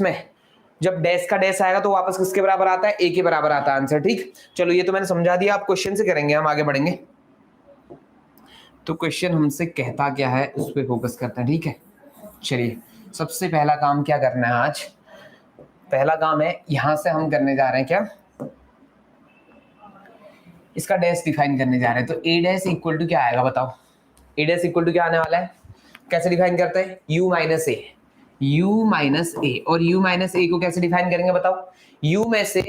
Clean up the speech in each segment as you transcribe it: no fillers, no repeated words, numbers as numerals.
इसमें जब डैश का डैश आएगा तो वापस किसके बराबर आता है, ए के बराबर आता है आंसर। ठीक, चलो ये तो मैंने समझा दिया, आप क्वेश्चन से करेंगे, हम आगे बढ़ेंगे। तो क्वेश्चन हमसे कहता क्या है उस पर फोकस करते हैं। ठीक है, चलिए सबसे पहला काम क्या करना है आज, पहला काम है यहां से हम करने जा रहे हैं क्या, इसका डैश डिफाइन करने जा रहे हैं। तो ए डैश इक्वल टू क्या आएगा बताओ, ए डैश इक्वल टू क्या आने वाला है, कैसे डिफाइन करते हैं, u माइनस ए, u माइनस ए, और u माइनस ए को कैसे डिफाइन करेंगे बताओ, u में से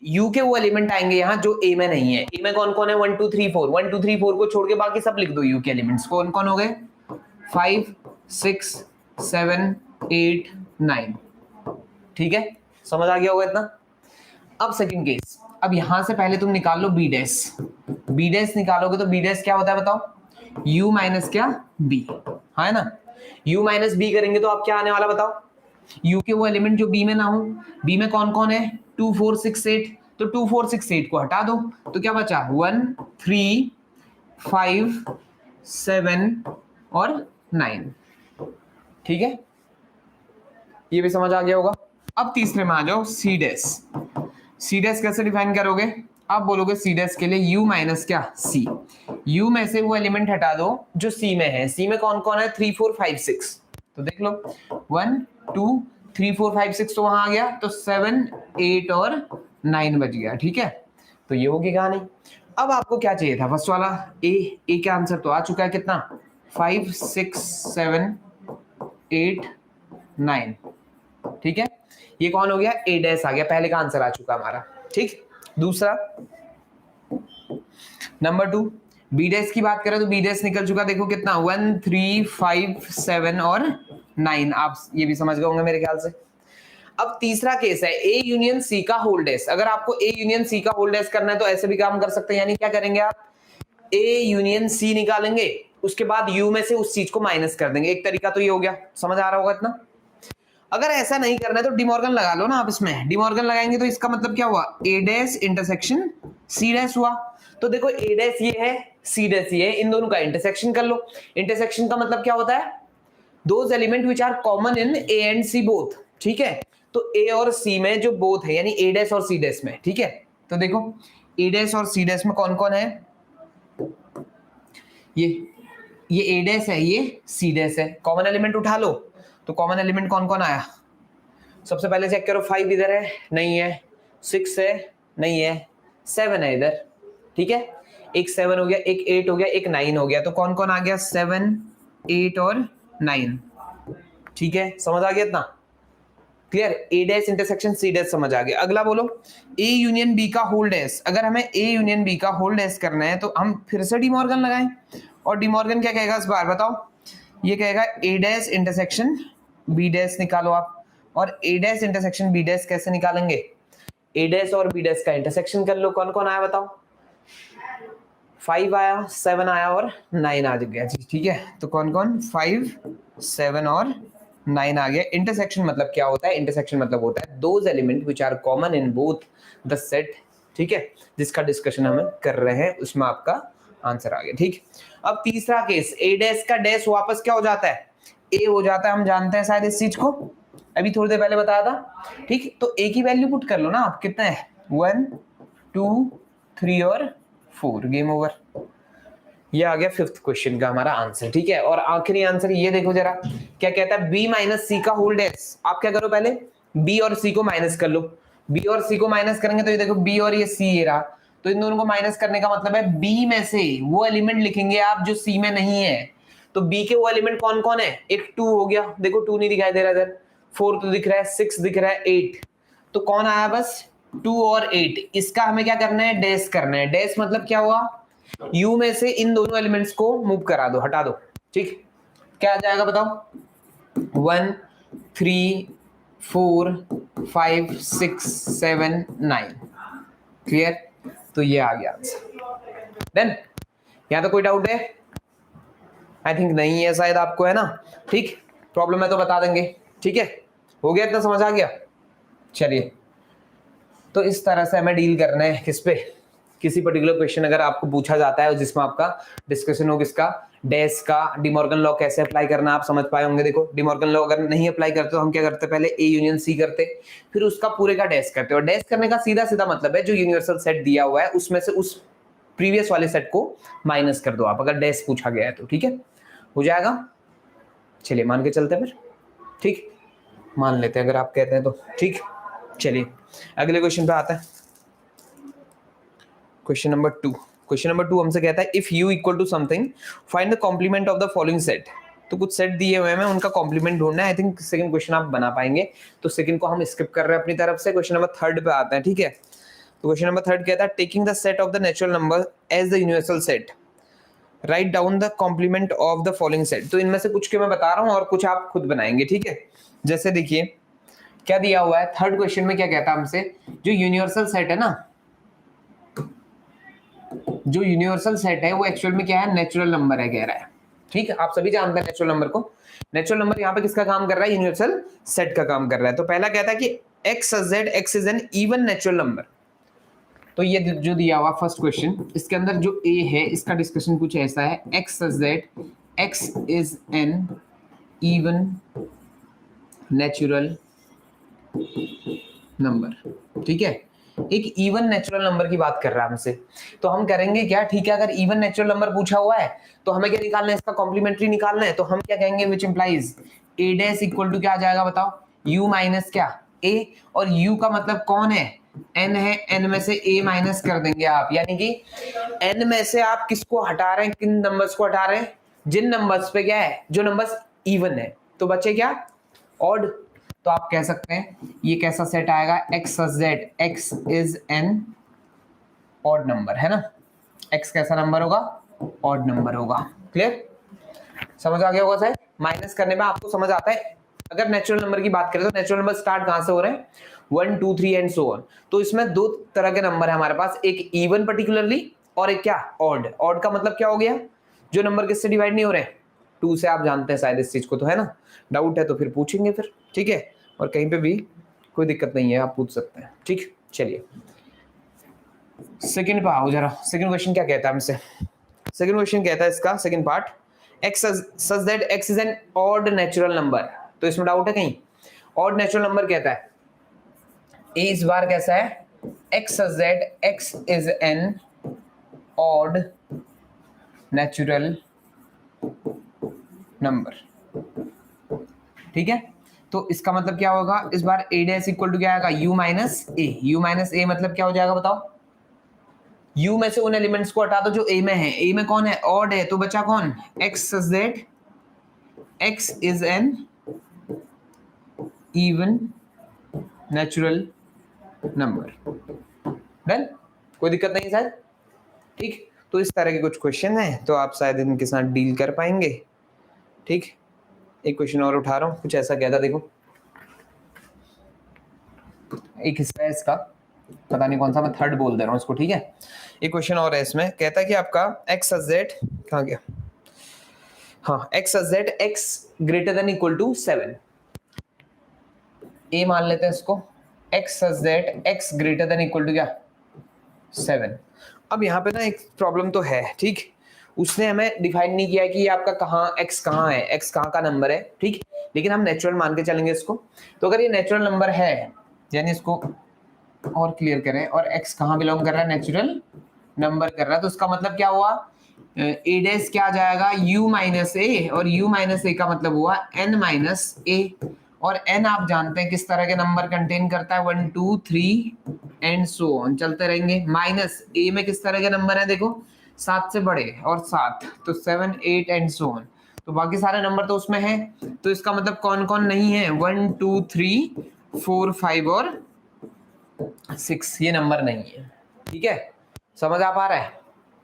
u के वो एलिमेंट आएंगे यहाँ जो a में नहीं है। a में कौन कौन है, 1 2 3 4, 1 2 3 4 को छोड़ के बाकी सब लिख दो, u के एलिमेंट्स कौन कौन हो गए, 5 6 7 8 9। ठीक है, समझ आ गया होगा इतना। अब सेकंड केस, अब यहां से पहले तुम निकाल लो बी डैश, बी डैश निकालोगे तो बी डैश क्या होता है बताओ, u माइनस क्या b, है ना, u माइनस b करेंगे तो आप क्या आने वाला बताओ, u के वो एलिमेंट जो b में ना हो, b में कौन कौन है 2 4 6 8, तो 2 4 6 8 को हटा दो तो क्या बचा 1 3 5 7 और 9। ठीक है, ये भी समझ आ गया होगा। अब तीसरे में आ जाओ, सी डैश, सी डैश कैसे डिफाइन करोगे, आप बोलोगे सी डैश के लिए u माइनस क्या c, u में से वो एलिमेंट हटा दो जो c में है, c में कौन कौन है 3 4 5 6, तो देख लो 1 2 3 4 5 6 तो वहां आ गया, तो 7 8 और 9 बच गया। ठीक है, तो ये होगी कहानी। अब आपको क्या चाहिए था, फर्स्ट वाला ए का आंसर तो आ चुका है, कितना 5 6 7 8 9। ठीक है, ये कौन हो गया, ए डैश आ गया, पहले का आंसर आ चुका हमारा। ठीक, दूसरा नंबर 2 बी डैश की बात करें तो बी डैश निकल चुका, देखो कितना 1 3 5 7 और 9, आप ये भी समझ गए होंगे मेरे ख्याल से। अब तीसरा केस है ए यूनियन सी का होल डैश, अगर आपको ए यूनियन सी का होल डैश करना है तो ऐसे भी काम कर सकते हैं, यानी क्या करेंगे आप, ए यूनियन सी निकालेंगे, उसके बाद यू में से उस चीज को माइनस कर देंगे, एक तरीका तो ये हो गया, समझ आ रहा होगा इतना। अगर ऐसा नहीं करना है तो डिमॉर्गन लगा लो ना आप, इसमें डिमॉर्गन लगाएंगे तो इसका मतलब क्या हुआ, ए डैश इंटरसेक्शन सी डैश हुआ। तो देखो ए डैश ये है, सी डैश ये है, इन दोनों का इंटरसेक्शन कर लो। इंटरसेक्शन का मतलब क्या होता है, those element which are common in A and C both. ठीक है, तो ए और सी में जो बोथ है, यानी ए डैश और सी डैश में। ठीक है, तो देखो ए डैश और सी डैश में कौन कौन है, ये ए डैश है, ये सी डैश है, कॉमन एलिमेंट उठा लो, तो कॉमन एलिमेंट कौन कौन आया, सबसे पहले चेक करो, 5 इधर है नहीं है, 6 है नहीं है, 7 है इधर। ठीक है, एक 7 हो गया, एक 8 हो गया, एक 9 हो गया, तो कौन कौन आ गया 7 8 और 9। ठीक है, समझ आ गया इतना, क्लियर, ए डैश इंटरसेक्शन सी डैश समझ आ गया। अगला बोलो ए यूनियन बी का होल डैश, अगर हमें ए यूनियन बी का होल डैश करना है तो हम फिर से डिमॉर्गन लगाएं, और डिमॉर्गन क्या कहेगा इस बार बताओ, ये कहेगा ए डैश इंटरसेक्शन बी डैश निकालो आप, और ए डैश इंटरसेक्शन बी डैश कैसे निकालेंगे, ए डैश और बी डैश का इंटरसेक्शन कर लो, कौन कौन आया बताओ, 5 आया, 7 आया और 9 आ गया जी। ठीक है, तो कौन कौन 5 7 और 9 आ गया। इंटरसेक्शन मतलब क्या होता है, इंटरसेक्शन मतलब होता है those element which are common in both the set. ठीक है, जिसका डिस्कशन हम कर रहे हैं, उसमें आपका आंसर आ गया। ठीक, अब तीसरा केस, ए डैश का डैश वापस क्या हो जाता है, ए हो जाता है, हम जानते हैं शायद इस चीज को, अभी थोड़ी देर पहले बताया था। ठीक, तो ए की वैल्यू पुट कर लो ना आप, कितना है 1 2 3 और 4, गेम ओवर। ये आ गया फिफ्थ क्वेश्चन का हमारा आंसर। ठीक है, और आखिरी आंसर ये देखो जरा, क्या कहता है, b माइनस सी का होल डैश। आप क्या करो, पहले b और c को माइनस कर लो, b और c को माइनस करेंगे तो ये देखो b और ये c ये रहा, तो इन दोनों को माइनस करने का मतलब है b में से वो एलिमेंट लिखेंगे आप जो c में नहीं है। तो b के वो एलिमेंट कौन कौन है, एक 2 हो गया, देखो 2 नहीं दिखाई दे रहा इधर, 4 तो दिख रहा है, 6 दिख रहा है, 8, तो कौन आया बस 2 और 8। इसका हमें क्या करना है, डैश करना है। डैश मतलब क्या हुआ, u में से इन दोनों एलिमेंट्स को मूव करा दो, हटा दो। ठीक, क्या आ जाएगा बताओ, 1 3 4 5 6 7 9, क्लियर, तो ये आ गया आंसर। देन यहां तो कोई डाउट है, आई थिंक नहीं है शायद आपको, है ना। ठीक, प्रॉब्लम है तो बता देंगे। ठीक है, हो गया, इतना समझ आ गया। चलिए, तो इस तरह से हमें डील करना है किस पे, किसी पर्टिकुलर क्वेश्चन अगर आपको पूछा जाता है जिसमें आपका डिस्कशन हो किसका, डैश का डिमॉर्गन लॉ कैसे अप्लाई करना आप समझ पाए होंगे। देखो डिमॉर्गन लॉ अगर नहीं अप्लाई करते तो हम क्या करते, पहले ए यूनियन सी करते, फिर उसका पूरे का डैश करते। और डैश करने का सीधा सीधा मतलब है जो यूनिवर्सल सेट दिया हुआ है उसमें से उस प्रीवियस वाले सेट को माइनस कर दो आप, अगर डैश पूछा गया है तो। ठीक है, हो जाएगा। चलिए मान के चलते फिर, ठीक, मान लेते हैं अगर आप कहते हैं तो। ठीक, चलिए अगले क्वेश्चन पे आता है। Question number 2। क्वेश्चन नंबर 2 हमसे कहता है if u equal to something find the complement of the following set. तो कुछ सेट दिए हुए हैं, उनका कॉम्प्लीमेंट ढूंढना है। आई थिंक सेकंड क्वेश्चन आप बना पाएंगे, तो सेकंड को हम स्किप कर रहे हैं अपनी तरफ से। क्वेश्चन नंबर 3 पे आते हैं। ठीक है, तो क्वेश्चन नंबर 3 कहता है taking the set of the natural number as the universal set write down the complement of the following set. तो इनमें से कुछ के मैं बता रहा हूँ और कुछ आप खुद बनाएंगे। ठीक है, जैसे देखिए क्या दिया हुआ है थर्ड क्वेश्चन में, क्या कहता है हमसे, जो यूनिवर्सल सेट है ना, जो यूनिवर्सल सेट है वो एक्चुअल में क्या है, नेचुरल नंबर है कह रहा है। ठीक है, आप सभी जानते हैं नेचुरल नंबर को। नेचुरल नंबर यहाँ पे किसका काम कर रहा है, यूनिवर्सल सेट का काम कर रहा है। तो पहला कहता है कि x Z x is an even natural number. तो ये जो दिया हुआ फर्स्ट क्वेश्चन, इसके अंदर जो ए है इसका डिस्कशन कुछ ऐसा है, x Z x is an even natural number. ठीक है, एक इवन नेचुरल नंबर की बात कर रहा है हमसे। तो हम करेंगे क्या, ठीक है, अगर इवन नेचुरल नंबर पूछा हुआ है तो हमें क्या निकालना है, इसका कॉम्प्लीमेंट्री निकालना है। तो हम क्या कहेंगे, which implies A dash equal to क्या आ जाएगा बताओ, u माइनस क्या a, और u का मतलब कौन है, n है, n में से a माइनस कर देंगे आप, यानी कि n में से आप किसको हटा रहे हैं, किन नंबर्स को हटा रहे हैं, जिन नंबर्स पे क्या है, जो नंबर्स इवन है। तो बच्चे क्या, ऑड। तो आप कह सकते हैं ये कैसा सेट आएगा, x Z x is an odd number, है ना। एक्स कैसा नंबर होगा, ऑड नंबर होगा। क्लियर, समझ आ गया होगा सर। माइनस करने में आपको समझ आता है। अगर नेचुरल नंबर की बात करें तो नेचुरल नंबर स्टार्ट कहां से हो रहे हैं, 1 2 3 एंड सो ऑन। तो इसमें दो तरह के नंबर है हमारे पास, एक इवन पर्टिकुलरली और एक क्या, ऑड। ऑड का मतलब क्या हो गया, जो नंबर किससे डिवाइड नहीं हो रहे, 2 से। आप जानते हैं शायद इस चीज को, तो है ना, डाउट है तो फिर पूछेंगे फिर। ठीक है, और कहीं पे भी कोई दिक्कत नहीं है, आप पूछ सकते हैं। ठीक, चलिए सेकंड पे आओ जरा। सेकंड क्वेश्चन क्या कहता है हमसे, सेकंड क्वेश्चन कहता है इसका second part, x such that x is an odd natural number। तो इसमें डाउट है कहीं, odd natural number कहता है। a इस बार कैसा है, x such that x is an odd natural number। ठीक है, तो इसका मतलब क्या होगा, इस बार a डैश इक्वल टू क्या आएगा, u minus a। u minus a मतलब क्या हो जाएगा बताओ, u में से उन एलिमेंट्स को हटा दो जो a में है। a में कौन है, ऑड है, तो बचा कौन, x such that x is an even natural number। Done, कोई दिक्कत नहीं सर। ठीक, तो इस तरह के कुछ क्वेश्चन हैं, तो आप शायद इनके साथ डील कर पाएंगे। ठीक, एक क्वेश्चन और उठा रहा हूं, कुछ ऐसा कहता, देखो एक हिस्सा है इसका, पता नहीं कौन सा, मैं थर्ड बोल दे रहा हूँ इसको। ठीक है, एक क्वेश्चन और है इसमें, कहता है कि आपका x z कहाँ गया, हाँ, x z x greater than equal to 7। a मान लेते हैं इसको, x z x greater than equal to क्या, 7। अब यहाँ पे ना एक प्रॉब्लम तो है। ठीक, उसने हमें डिफाइन नहीं किया कि ये आपका कहाँ x कहाँ है, x कहाँ का नंबर है। ठीक, लेकिन हम नेचुरल मान के चलेंगे इसको। तो अगर ये नेचुरल नंबर है, यानी इसको और क्लियर करें, और x कहाँ बिलोंग कर रहा है, नेचुरल नंबर कर रहा है, तो उसका मतलब क्या हुआ, a डैश क्या आ जाएगा, u माइनस a, और u माइनस a का मतलब हुआ n माइनस a। और n आप जानते हैं किस तरह के नंबर कंटेन करता है, 1 2 3 एंड सो ऑन, चलते रहेंगे। माइनस a में किस तरह के नंबर है, देखो 7 से बड़े और 7, तो 7 8 एंड सो ऑन। तो बाकी सारे नंबर तो उसमें है, तो इसका मतलब कौन कौन नहीं है, 1 2 3 4 5 और 6, ये नंबर नहीं है। ठीक है, समझ आ पा रहा है,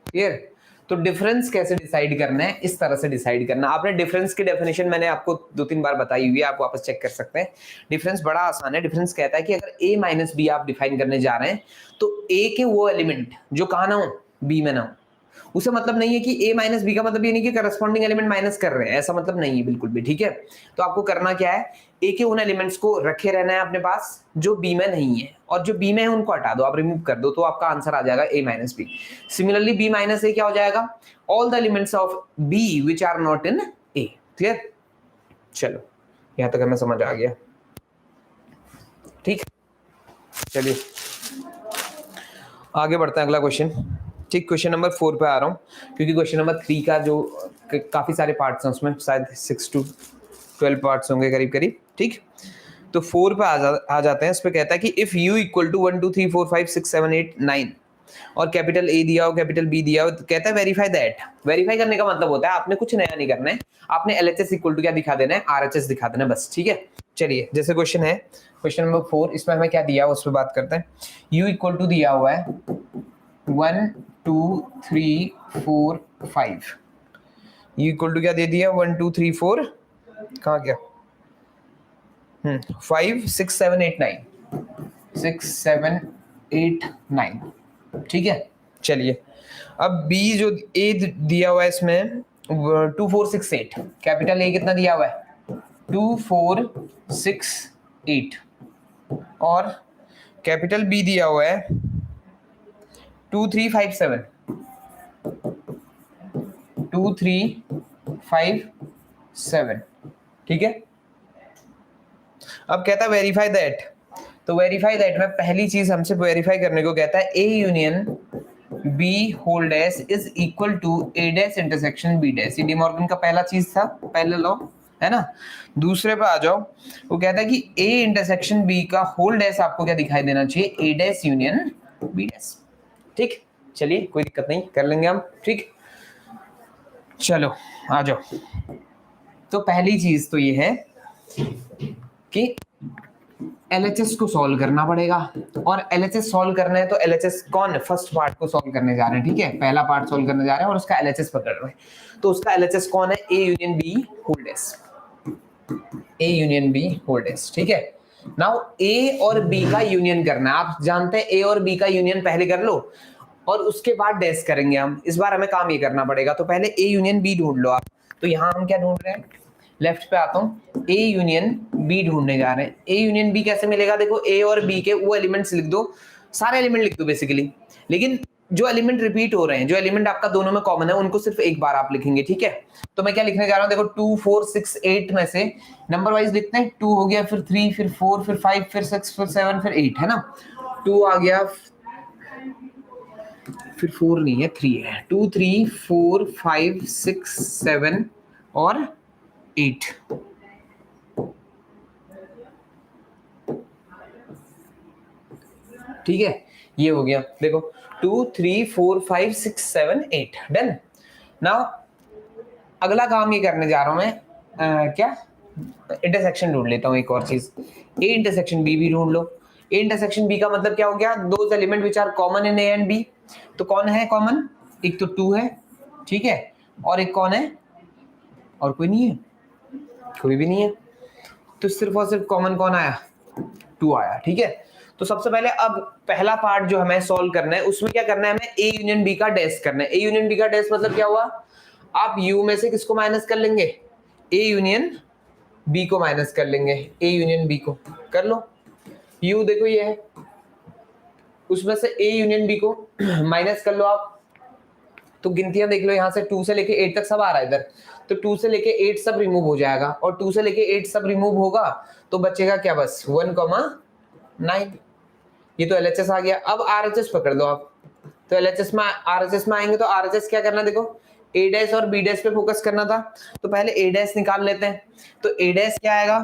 क्लियर। तो डिफरेंस कैसे डिसाइड करना है, इस तरह से डिसाइड करना। आपने डिफरेंस की डेफिनेशन मैंने आपको 2-3 बार बताई हुई है, आप वापस चेक कर सकते हैं। डिफरेंस बड़ा आसान है। डिफरेंस कहता है कि अगर a माइनस बी आप डिफाइन करने जा रहे हैं, तो a के वो एलिमेंट जो कहाँ ना हो, b में ना हो, उसे मतलब नहीं है कि a माइनस बी का मतलब ये नहीं कि करस्पॉन्डिंग एलिमेंट माइनस कर रहे हैं, ऐसा मतलब नहीं है बिल्कुल भी, ठीक है। तो आपको करना क्या है, a के उन एलिमेंट्स को रखे रहना है अपने पास जो b में नहीं है, और जो b में है उनको हटा दो, आप रिमूव कर दो, तो आपका आंसर आ जाएगा a minus B. Similarly b minus a क्या हो जाएगा, all the elements of b which are not in a। Clear, चलो यहां तक हमें समझ आ गया, ठीक। चलिए आगे बढ़ते हैं, अगला क्वेश्चन, ठीक। क्वेश्चन नंबर 4 पे आ रहा हूँ, क्योंकि क्वेश्चन नंबर 3 का जो काफी सारे पार्ट्स हैं उसमें शायद 6 to 12 पार्ट्स होंगे करीब करीब, ठीक। तो 4 पे आ जाते हैं। इस पे कहता है कि इफ u इक्वल टू 1 2 3 4 5 6 7 8 9 और कैपिटल A दिया हो, कैपिटल B दिया हो, तो कहता है वेरीफाई दैट। वेरीफाई करने का मतलब होता है आपने कुछ नया नहीं करना है, आपने LHS इक्वल टू क्या दिखा देना है, RHS दिखा देना है, बस, ठीक है। चलिए जैसे क्वेश्चन है, क्वेश्चन नंबर 4, इसमें हमें क्या दिया है उस पर बात करते हैं। u इक्वल टू दिया हुआ है 1 2 3 4 5, u इक्वल टू क्या दे दिया, 1 2 3 4, कहाँ गया, 5 6 7 8 9, 6 7 8 9, ठीक है। चलिए अब B जो A दिया हुआ है इसमें 2 4 6 8, कैपिटल A कितना दिया हुआ है 2 4 6 8, और कैपिटल B दिया हुआ है 2 3 5 7, 2 3 5 7, ठीक है। अब कहता है वेरीफाई दैट, तो वेरीफाई दैट में पहली चीज हमसे वेरीफाई करने को कहता है A union B whole dash is equal to A dash intersection B dash. ये डी मॉर्गन का पहला चीज था, पहला लॉ है ना। दूसरे पे आ जाओ, वो कहता है कि A इंटरसेक्शन B का होल डैश आपको क्या दिखाई देना चाहिए, A dash union B dash, ठीक। चलिए कोई दिक्कत नहीं, कर लेंगे हम, ठीक। चलो आ जाओ। तो पहली चीज तो ये है कि LHS को सॉल्व करना पड़ेगा, और LHS सॉल्व करना है तो LHS कौन है, फर्स्ट पार्ट को सॉल्व करने जा रहे हैं, ठीक है। पहला पार्ट सॉल्व करने जा रहे हैं और उसका LHS पकड़ रहे हैं। तो उसका LHS कौन है, A union B whole dash, A union B whole dash, ठीक है। नाउ A और B का यूनियन करना है, आप जानते हैं A और B का यूनियन पहले कर लो और उसके बाद डैश करेंगे हम। इस बार हमें काम ये करना पड़ेगा, तो पहले A यूनियन B ढूंढ लो आप। तो यहाँ हम क्या ढूंढ रहे हैं, लेफ्ट पे आता हूँ, A यूनियन B ढूंढने जा रहे हैं। A यूनियन B कैसे मिलेगा, देखो A और B के वो एलिमेंट्स लिख दो, सारे एलिमेंट लिख दो बेसिकली, लेकिन जो एलिमेंट रिपीट हो रहे हैं, जो एलिमेंट आपका दोनों में कॉमन है, उनको सिर्फ एक बार आप लिखेंगे, ठीक है। तो मैं क्या लिखने जा रहा हूँ, देखो 2 4 6 8 में से नंबर वाइज लिखते हैं, 2 हो गया, फिर 3, फिर 4, फिर 5, फिर 6, फिर 7, फिर 8, है ना। 2 आ गया, फिर 4 नहीं है, 3 है, 2 3 4 5 6 7 और 8, ठीक है। ये हो गया, देखो 2 3 4 5 6 7 8, डन। नाउ अगला काम ये करने जा रहा हूं मैं, क्या इंटरसेक्शन ढूंढ लेता हूं, एक और चीज, A इंटरसेक्शन B भी ढूंढ लो। A इंटरसेक्शन B का मतलब क्या हो गया, those element which are common in A and B। तो कौन है कॉमन, एक तो 2 है, ठीक है, और एक कौन है, और कोई नहीं है, कोई भी नहीं है। तो सिर्फ और सिर्फ कॉमन कौन आया, 2 आया, ठीक है। तो सबसे पहले अब पहला पार्ट जो हमें सॉल्व करना है, उसमें क्या करना है, हमें A यूनियन B का डैश करना है। A यूनियन B का डैश मतलब क्या हुआ, आप U में से किसको माइनस कर लेंगे, A यूनियन B को माइनस कर लेंगे, A यूनियन B को कर लो। U देखो ये है, उसमें से A यूनियन B को माइनस कर लो आप। तो गिनतियां देख लो, यहाँ से 2 से लेके 8 तक सब आ रहा है इधर, तो 2 से लेके 8 सब रिमूव हो जाएगा, और 2 से लेके 8 सब रिमूव होगा तो बचेगा क्या, बस 1, 9। ये तो LHS आ गया। अब RHS पकड़ लो आप, तो LHS में RHS में आएंगे तो RHS क्या करना, देखो A डैश और B डैश पे फोकस करना था, तो पहले A डैश निकाल लेते हैं। तो A डैश क्या आएगा,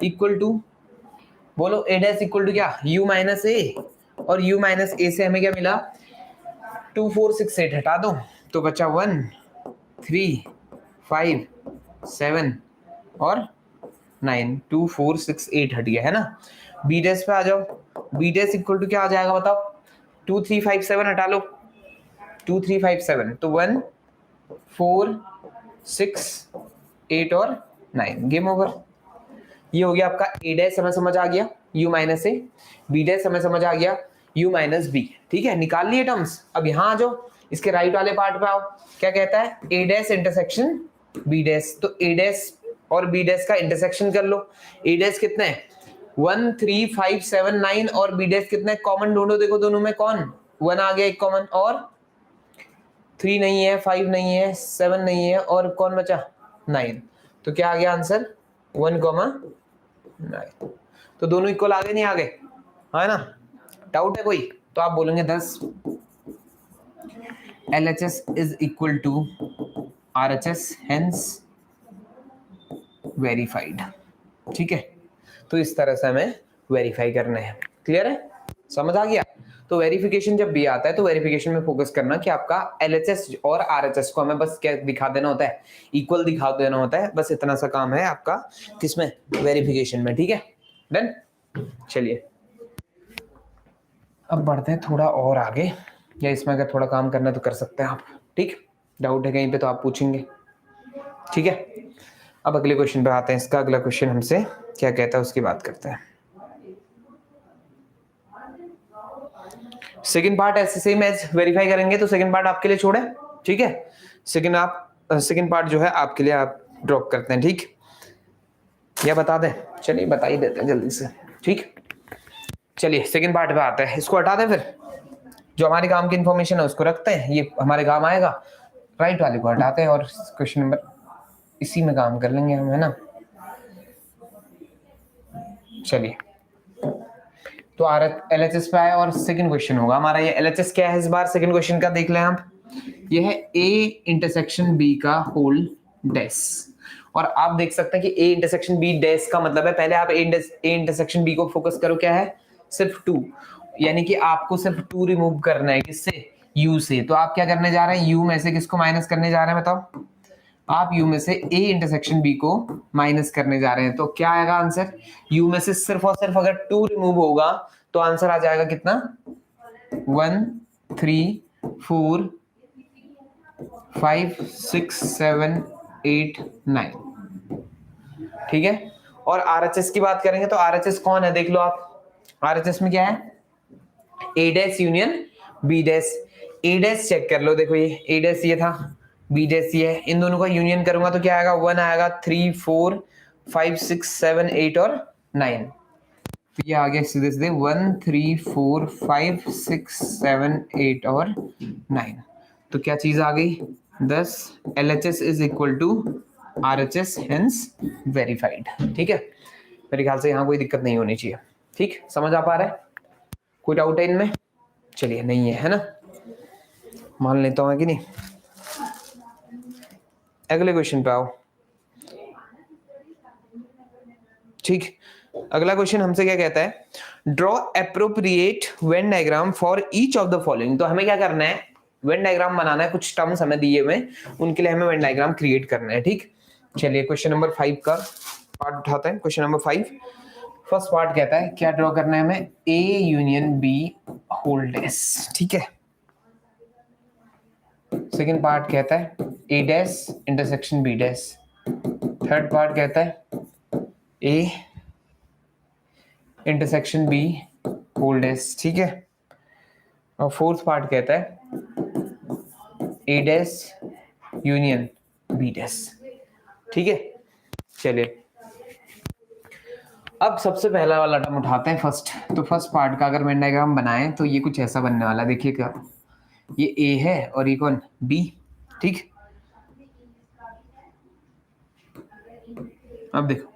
इक्वल टू, बोलो A डैश इक्वल टू क्या, U माइनस A, और U माइनस A से हमें क्या मिला, 2 4 6 8 हटा दो तो बचा 1 3 5 7 और 9, 2 4 6 8 हट गया, है ना। B डैश पे आ जाओ, B डैश इक्वल टू क्या आ जाएगा बताओ, 2 3 5 7 हटा लो, 2 3 5 7, तो 1 4 6 8 और 9, गेम ओवर। ये हो गया आपका A डैश, हमें समझ आ गया U minus A, B dash हमें समझ आ गया U माइनस B, ठीक है, निकाल लिए टर्म्स। अब यहाँ आ जाओ, इसके राइट वाले पार्ट पे आओ, क्या कहता है, ए डैश इंटरसेक्शन बी डैश, तो ए डैश और बी डैश का इंटरसेक्शन कर लो। ए डैश कितना है 1 3 5 7 9 और बी डैश कितना है, कॉमन ढूंढो, देखो दोनों में कौन 1 आ गया एक कॉमन, और 3 नहीं है, 5 नहीं है, 7 नहीं है, और कौन बचा 9, तो क्या आ गया आंसर 1, 9। तो दोनों इक्वल आ गए, नहीं आ गए, है ना, डाउट है कोई, तो आप बोलेंगे 10 LHS is equal to RHS hence verified. ठीक है, तो इस तरह से हमें वेरीफाई करना है। क्लियर है, समझ आ गया। तो वेरिफिकेशन जब भी आता है तो वेरिफिकेशन में फोकस करना कि आपका LHS और RHS को हमें बस क्या दिखा देना होता है, इक्वल दिखा देना होता है, बस इतना सा काम है आपका किसमें, वेरिफिकेशन में। ठीक है, डन। चलिए अब बढ़ते हैं थोड़ा और आगे, या इसमें अगर थोड़ा काम करना तो कर सकते हैं आप। ठीक, डाउट है कहीं पे तो आप पूछेंगे। ठीक है, अब अगले क्वेश्चन पे आते हैं। इसका अगला क्वेश्चन हमसे क्या कहता है उसकी बात करते हैं। सेकंड पार्ट ऐसे सेम एज वेरीफाई करेंगे, तो सेकंड पार्ट आपके लिए छोड़े। ठीक है, सेकंड पार्ट जो है आपके लिए आप ड्रॉप करते हैं। ठीक, या बता दें, चलिए बता ही देते हैं जल्दी से। ठीक, चलिए सेकंड पार्ट पे आते हैं, इसको हटा दें, फिर जो हमारे काम की इंफॉर्मेशन है उसको रखते हैं, ये हमारे काम आएगा। राइट वाले को हटाते हैं और क्वेश्चन नंबर इसी में काम कर लेंगे हम, है ना। चलिए, तो LHS पे आया और सेकंड क्वेश्चन होगा हमारा। ये LHS क्या है इस बार, सेकंड क्वेश्चन का देख लें आप। ये है A इंटरसेक्शन B का होल डैश, और आप देख सकते हैं कि A इंटरसेक्शन B डैश का मतलब है, पहले आप A इंटरसेक्शन B को फोकस करो, क्या है सिर्फ 2, यानी कि आपको सिर्फ 2 रिमूव करना है, किससे, U से। तो आप क्या करने जा रहे हैं, U में से किसको माइनस करने जा रहे हैं बताओ, आप U में से A इंटरसेक्शन B को माइनस करने जा रहे हैं, तो क्या आएगा आंसर, U में से सिर्फ और सिर्फ अगर 2 रिमूव होगा तो आंसर आ जाएगा कितना 1 3 4 5 6 7 8 9। ठीक है, और RHS की बात करेंगे तो RHS कौन है देख लो आप। RHS में क्या है, A dash union B dash. A dash check कर लो, देखो ये A डैश ये था, B डैश ये है, इन दोनों का यूनियन करूंगा तो क्या आएगा 1 आएगा, 3 4 5 6 7 8 और 9। तो ये आ गया सीधे सीधे 1 3 4 5 6 7 8 और 9। तो क्या चीज आ गई 10 LHS is equal to RHS hence verified. ठीक है, मेरे ख्याल से यहाँ कोई दिक्कत नहीं होनी चाहिए। ठीक, समझ आ पा रहा है, कोई डाउट है इनमें, चलिए नहीं है ना, मान लेता हूँ कि नहीं। अगले क्वेश्चन पे आओ। ठीक, अगला क्वेश्चन हमसे क्या कहता है, draw appropriate Venn diagram for each of the following. तो हमें क्या करना है, वेन डायग्राम बनाना है, कुछ टर्म्स हमें दिए हुए, उनके लिए हमें वेन डायग्राम क्रिएट करना है। ठीक, चलिए क्वेश्चन नंबर 5 का पार्ट उठाते हैं। क्वेश्चन नंबर 5 फर्स्ट पार्ट कहता है क्या ड्रॉ करना है हमें, A union B whole dash. ठीक है, सेकेंड पार्ट कहता है A dash intersection B dash. Third part कहता है A intersection B whole dash. ठीक है, और फोर्थ पार्ट कहता है A dash union B dash. ठीक है, चलिए अब सबसे पहला वाला टर्म उठाते हैं फर्स्ट। तो फर्स्ट पार्ट का अगर वेन डायग्राम बनाएं तो ये कुछ ऐसा बनने वाला है, देखिए क्या, ये A है और ये कौन B। ठीक, अब देखो,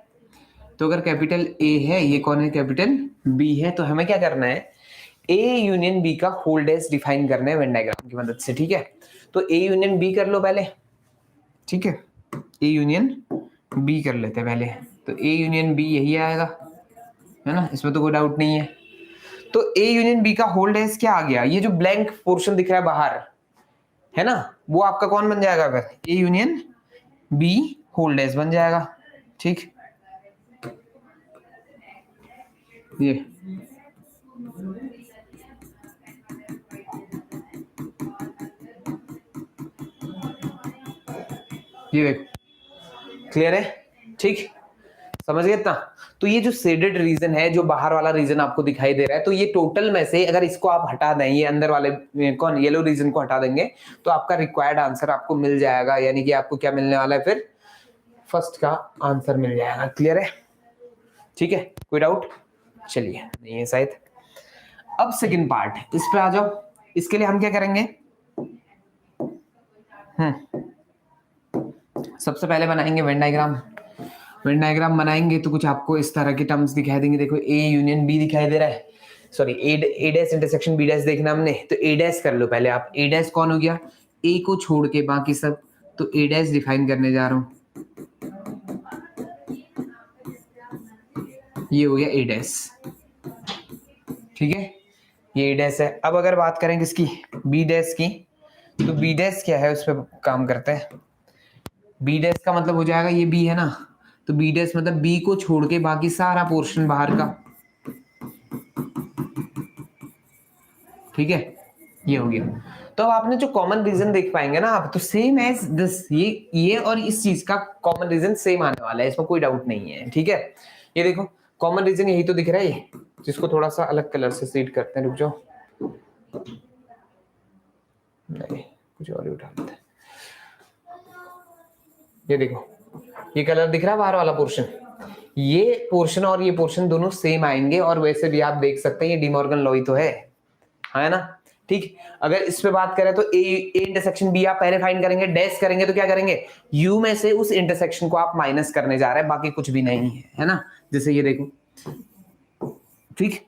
तो अगर कैपिटल A है, ये कौन है कैपिटल B है, तो हमें क्या करना है A यूनियन B का होल डैश डिफाइन करना है वेन डायग्राम की मदद से। ठीक है, तो A यूनियन B कर लो पहले। ठीक है, A यूनियन B कर लेते हैं पहले, तो A यूनियन B यही आएगा, है ना, इसमें तो कोई डाउट नहीं है। तो A यूनियन B का होल डैश क्या आ गया, ये जो ब्लैंक पोर्शन दिख रहा है बाहर, है ना, वो आपका कौन बन जाएगा, अगर A union B whole dash बन जाएगा। ठीक, ये देखो क्लियर है। ठीक, समझ गए इतना? तो ये जो शेडेड रीजन है, जो बाहर वाला रीजन आपको दिखाई दे रहा है, तो ये टोटल में से अगर इसको आप हटा दें, ये अंदर वाले कौन येलो रीजन को हटा देंगे, तो आपका रिक्वायर्ड आंसर आपको मिल जाएगा। यानी कि आपको क्या मिलने वाला है, फिर फर्स्ट का आंसर मिल जाएगा। क्लियर है? ठीक है, कोई डाउट? चलिए, नहीं है शायद। अब सेकंड पार्ट, इस पे आ जाओ। इसके लिए हम क्या करेंगे, सबसे पहले बनाएंगे वेन डायग्राम। वेन डायग्राम बनाएंगे तो कुछ आपको इस तरह के टर्म्स दिखाई देंगे। देखो ए यूनियन बी दिखाई दे रहा है, सॉरी ए डैश इंटरसेक्शन बी डैश देखना हमने, तो ए डैश कर लो पहले आप। ए डैश कौन हो गया, ए को छोड़ के बाकी सब, तो ए डैश डिफाइन करने जा रहा हूं, ये हो गया ए डैश। ठीक है, ये ए डैश है। अब अगर बात करें किसकी, बी डैश की, तो बी डैश क्या है, उस पर काम करते हैं। बी डैश का मतलब हो जाएगा, ये बी है ना, तो बी डैश मतलब बी को छोड़ के बाकी सारा पोर्शन बाहर का। ठीक है, ये हो गया। तो अब आपने जो कॉमन रीजन देख पाएंगे ना आप, तो सेम एज दिस, ये और इस चीज का कॉमन रीजन सेम आने वाला है, इसमें कोई डाउट नहीं है। ठीक है, ये देखो कॉमन रीजन यही तो दिख रहा है, ये जिसको थोड़ा सा अलग कलर से सीड करते हैं, रुक जाओ, नहीं कुछ और ही उठा लेते हैं। ये देखो, ये कलर दिख रहा है बाहर वाला पोर्शन, ये पोर्शन और ये पोर्शन दोनों सेम आएंगे। और वैसे भी आप देख सकते हैं ये डिमॉर्गन लॉ ही तो है ना। ठीक, अगर इस पे बात करें तो ए इंटरसेक्शन बी आप पहले फाइंड करेंगे, डैश करेंगे तो क्या करेंगे, यू में से उस इंटरसेक्शन को आप माइनस करने जा रहे हैं, बाकी कुछ भी नहीं है ना। जैसे ये देखो, ठीक,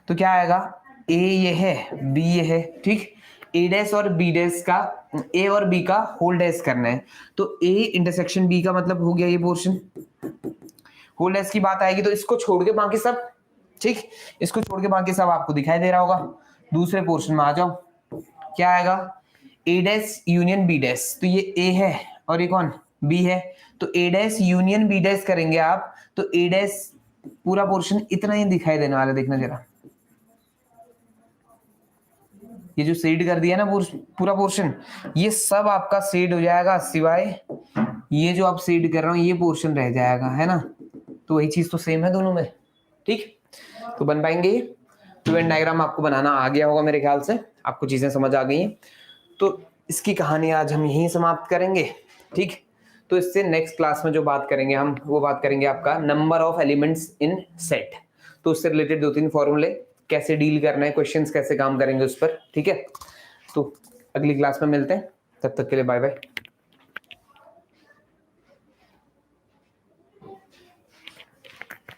तो क्या आएगा, ए ये है, बी ये है, ठीक, ए डैश और बी डैश का, ए और बी का होल डैश करना है, तो ए इंटरसेक्शन बी का मतलब हो गया ये पोर्शन। होल डैश की बात आएगी तो इसको छोड़ के बाकी सब, ठीक, इसको छोड़ के बाकी सब आपको दिखाई दे रहा होगा। दूसरे पोर्शन में आ जाओ, क्या आएगा, ए डैश यूनियन बी डैश, तो ये ए है और ये कौन, बी है, तो ए डैश यूनियन बी डैश करेंगे आप, तो ए डैश पूरा पोर्शन इतना ही दिखाई देने वाला, देखना जरा, ये जो शेड कर दिया ना पूरा पोर्शन, ये सब आपका शेड हो जाएगा, सिवाय ये जो आप शेड कर रहे हो ये पोर्शन रह जाएगा, है ना। तो वही चीज तो सेम है दोनों में। ठीक, तो बन पाएंगे। तो वेन डायग्राम आपको बनाना आ गया होगा मेरे ख्याल से, आपको चीजें समझ आ गई हैं। तो इसकी कहानी आज हम यहीं समाप्त करेंगे। ठीक, तो इससे नेक्स्ट क्लास में जो बात करेंगे हम, वो बात करेंगे आपका number of elements in set. तो उससे रिलेटेड 2-3 फॉर्मूले, कैसे डील करना है, क्वेश्चंस कैसे काम करेंगे उस पर। ठीक है, तो अगली क्लास में मिलते हैं, तब तक के लिए बाय बाय।